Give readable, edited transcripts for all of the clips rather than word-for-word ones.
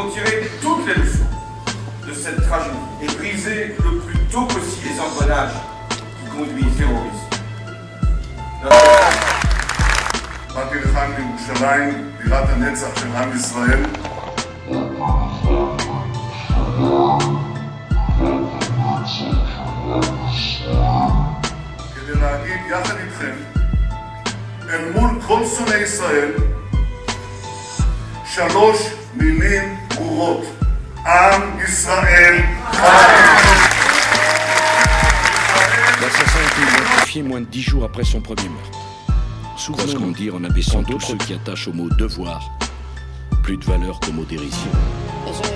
devons tirer toutes les leçons de cette tragédie et briser le plus tôt possible les engrenages qui conduisent au terrorisme. באתי לכאן לירושלים, בירת הנצח של עם ישראל. כדי להגיד יחד איתכם, אל מול כל שונאי ישראל, 3 מילים ברורות. עם ישראל חי! L'assassin a été identifié moins de 10 jours après son premier meurtre. Souvenons-nous dire en abaissant tous ceux qui attachent au mot devoir plus de valeur qu'au mot dérision. Et j'ai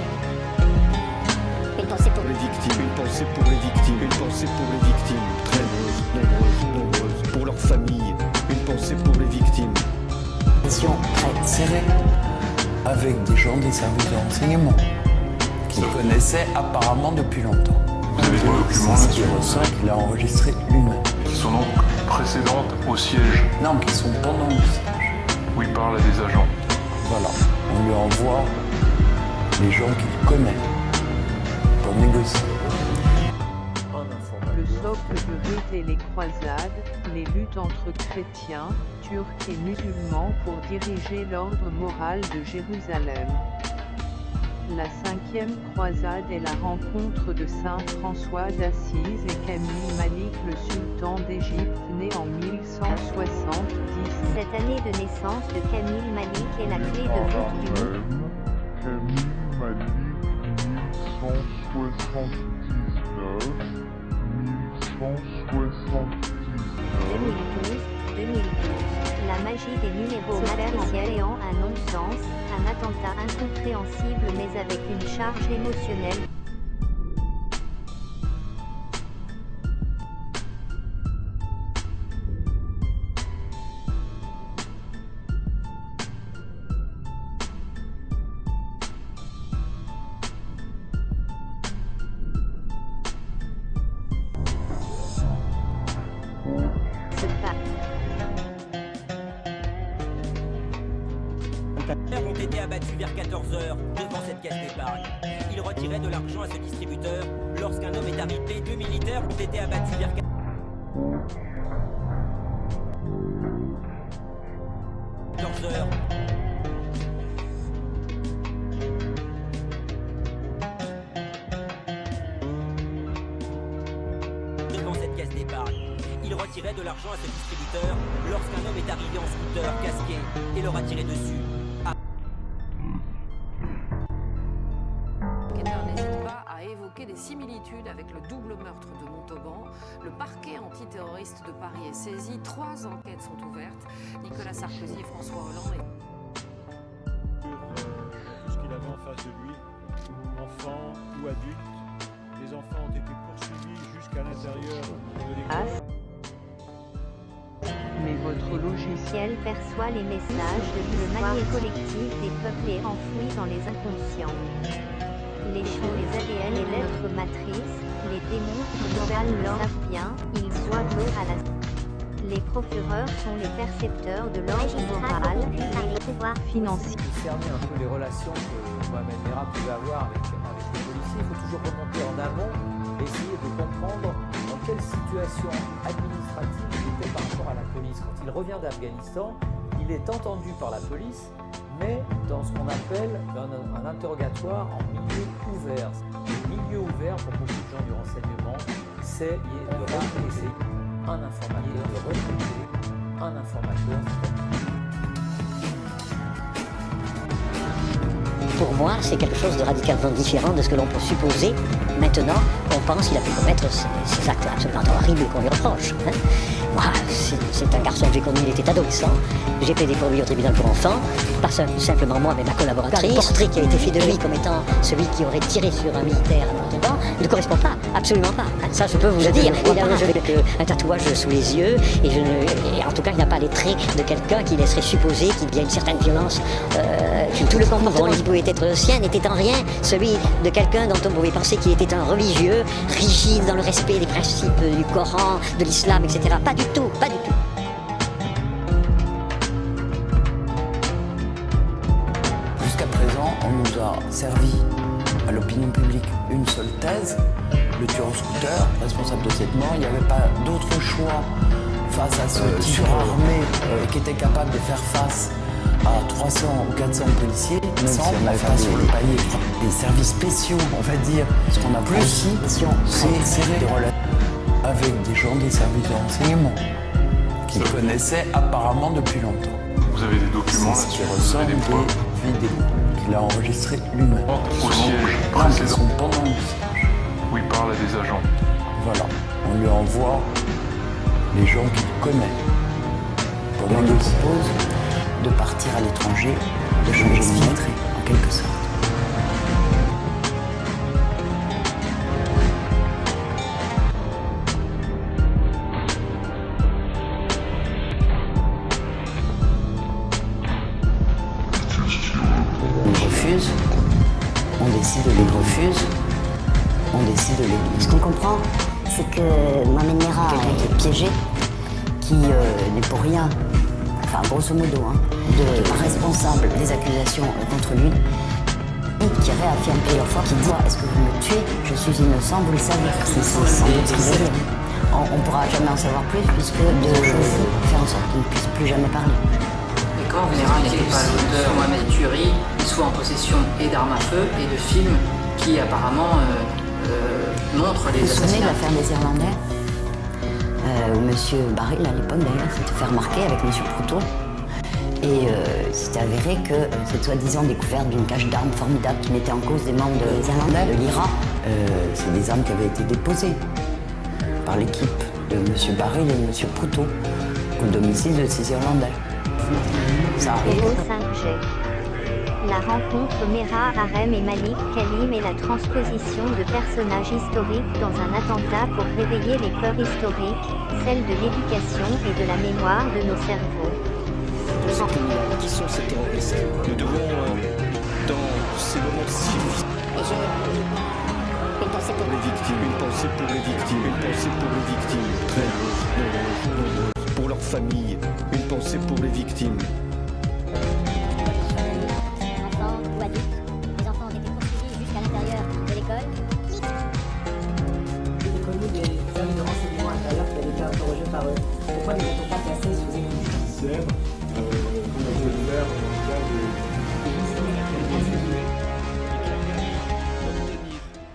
une pensée pour les victimes, une pensée pour les victimes, une pensée pour les victimes, très nombreuses, pour leurs familles, une pensée pour les victimes. Mission très serrée, avec des gens des services de renseignement qui connaissaient apparemment depuis longtemps. Vous avez des documents C'est ce qui ressort qu'il a enregistré lui-même. qui sont donc précédentes au siège Non, qui sont pendant le siège. où il parle à des agents. Voilà, on lui envoie les gens qu'il connaît pour négocier. Le socle de rite et les croisades, les luttes entre chrétiens, turcs et musulmans pour diriger l'ordre moral de Jérusalem. La 5e croisade est la rencontre de Saint François d'Assise et Camille Malik, le sultan d'Égypte, né en 1170. cette année de naissance de Camille Malik est la clé de voûte du monde. Camille Malik 2012. La magie des numéros matriciels ayant un non-sens, un attentat incompréhensible mais avec une charge émotionnelle. Ont été abattus vers 14h devant cette caisse d'épargne. Ils retiraient de l'argent à ce distributeur. Lorsqu'un homme est arrivé, 2 militaires ont été abattus vers 14h. Devant cette caisse d'épargne. Ils retiraient de l'argent à ce distributeur lorsqu'un homme est arrivé en scooter casqué et leur a tiré dessus. L'enquêteur n'hésite pas à évoquer des similitudes avec le double meurtre de Montauban. Le parquet antiterroriste de Paris est saisi. 3 enquêtes sont ouvertes. Nicolas Sarkozy et François Hollande. Tout ce qu'il avait en face de lui, enfants ou adultes. Les enfants ont été poursuivis jusqu'à l'intérieur de l'école. Mais votre logiciel perçoit les messages de l'histoire collective des peuples et enfouis dans les inconscients. Les champs, les ADN et lettres matrices, les démons morales le savent bien, ils voient l'eau à la... Les procureurs sont les percepteurs de l'ordre moral, les pouvoirs financiers. Pour cerner un peu les relations que Mohamed Merah pouvait avoir avec les policiers, il faut toujours remonter en amont, essayer de comprendre dans quelle situation administrative il était par rapport à la police. Quand il revient d'Afghanistan, il est entendu par la police, mais dans ce qu'on appelle un interrogatoire en milieu ouvert. Le milieu ouvert, pour beaucoup de gens du renseignement, c'est de recruter un informateur. Pour moi, c'est quelque chose de radicalement différent de ce que l'on peut supposer. Maintenant, on pense qu'il a pu commettre ces actes absolument horribles qu'on lui reproche. Moi, c'est un garçon que j'ai connu, il était adolescent. J'ai plaidé pour lui au tribunal pour enfants. Pas simplement moi, mais ma collaboratrice. Le portrait qui a été fait de lui comme étant celui qui aurait tiré sur un militaire à Montauban ne correspond pas, absolument pas. Ça, je peux vous le dire. Il a un tatouage sous les yeux et en tout cas, il n'a pas les traits de quelqu'un qui laisserait supposer qu'il y a une certaine violence. Tout le comportement qui pouvait être le sien n'était en rien celui de quelqu'un dont on pouvait penser qu'il était un religieux, rigide dans le respect des principes du Coran, de l'islam, etc. Pas du tout, pas du tout. Jusqu'à présent, on nous a servi à l'opinion publique une seule thèse, le tueur au scooter, responsable de cette mort. Il n'y avait pas d'autre choix face à ce surarmé qui était capable de faire face à 300 ou 400 policiers. On n'avait pas sur le palier des services spéciaux, on va dire. Ce qu'on a plus aussi, c'est serrer des relations avec des gens des services de renseignement qui connaissaient apparemment depuis longtemps. Vous avez des documents là-dessus? Qui ressort des vidéos qu'il a enregistrées lui-même. Au siège précédent. Sont pendant le siège. Où il parle à des agents. Voilà, on lui envoie les gens qu'il connaît. On lui propose de partir à l'étranger, de changer de maître, en quelque sorte. On décide de les... Ce qu'on comprend, c'est que Mohamed Merah a été piégé, qui n'est pour rien, enfin grosso modo, responsable des accusations contre lui, et qui réaffirme plusieurs fois, qui dit « Est-ce que vous me tuez? Je suis innocent, vous le savez. » C'est sans doute ce qu'il veut dire. On ne pourra jamais en savoir plus, puisque de faire en sorte qu'il ne puisse plus jamais parler. Et quand Merah n'était pas l'auteur, Mohamed tuerie, il soit en possession et d'armes à feu et de films qui apparemment montrent les assassinats. Vous vous souvenez de l'affaire des Irlandais où M. Baril, à l'époque d'ailleurs, s'était fait remarquer avec M. Proutot. Et c'était avéré que cette soi-disant découverte d'une cache d'armes formidable qui mettait en cause des membres des Irlandais, de l'IRA, c'est des armes qui avaient été déposées par l'équipe de M. Baril et de M. Proutot au domicile de ces Irlandais. Ça arrive. 5G. La rencontre Merah Harem et Malik Kalim est la transposition de personnages historiques dans un attentat pour réveiller les peurs historiques, celles de l'éducation et de la mémoire de nos cerveaux. Qui sont ces terroristes? Nous devons, dans ces moments si difficiles, une pensée pour les victimes, une pensée pour les victimes, une pensée pour les victimes, très nombreuses, pour leurs familles, une pensée pour les victimes. Pourquoi ne sont pas placés sous écoute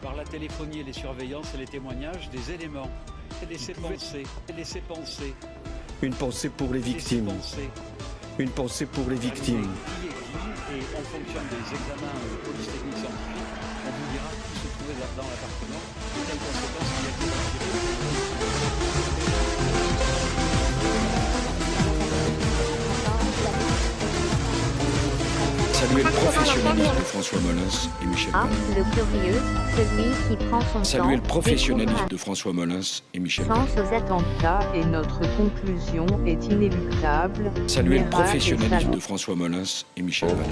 par la téléphonie et les surveillances et les témoignages des éléments. Laissez penser. Une pensée pour les victimes. Une pensée pour les victimes. Et en fonction des examens police techniques scientifiques, on vous dira qui se trouvait dans l'appartement et quelles conséquences il y a Saluer le professionnalisme de François Molins et Michel Vallet. Le curieux, celui qui prend son temps. Saluer le professionnalisme de François Molins et Michel Vallet. Sens aux attentats et notre conclusion est inéluctable. Saluer le professionnalisme de François Molins et Michel Vallet.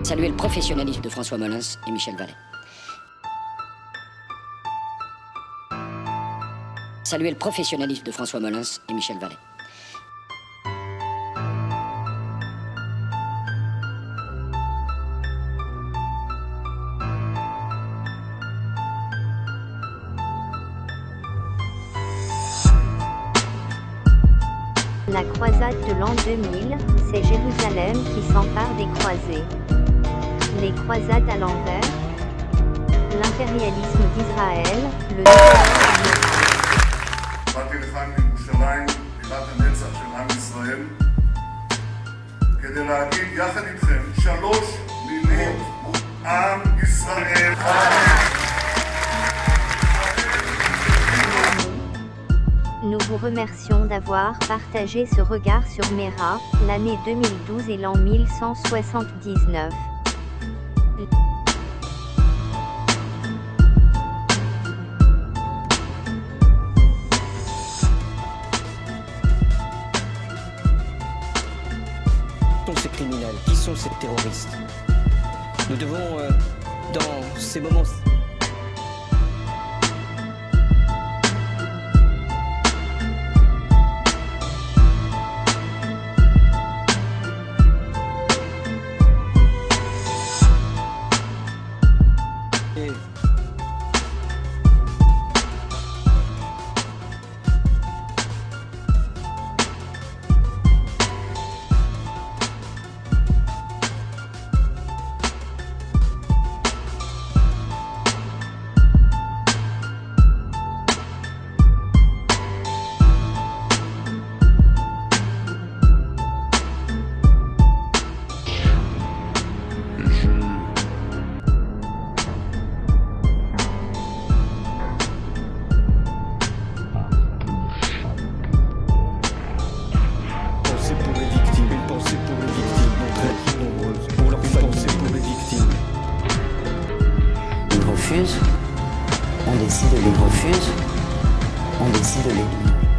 Saluer le professionnalisme de François Molins et Michel Vallet. Saluer le professionnalisme de François Molins et Michel Vallet. La croisade de l'an 2000, c'est Jérusalem qui s'empare des croisés. Les croisades à l'envers, l'impérialisme d'Israël, le באתי לכאן מירושלים, בירת הנצח של עם ישראל, כדי להגיד יחד איתכם 3 מילים: עם ישראל חי. Nous vous remercions d'avoir partagé ce regard sur Merah, l'année 2012 et l'an 1179. Ces criminels, qui sont ces terroristes? Nous devons, dans ces moments les refuse, on décide de l'éliminer.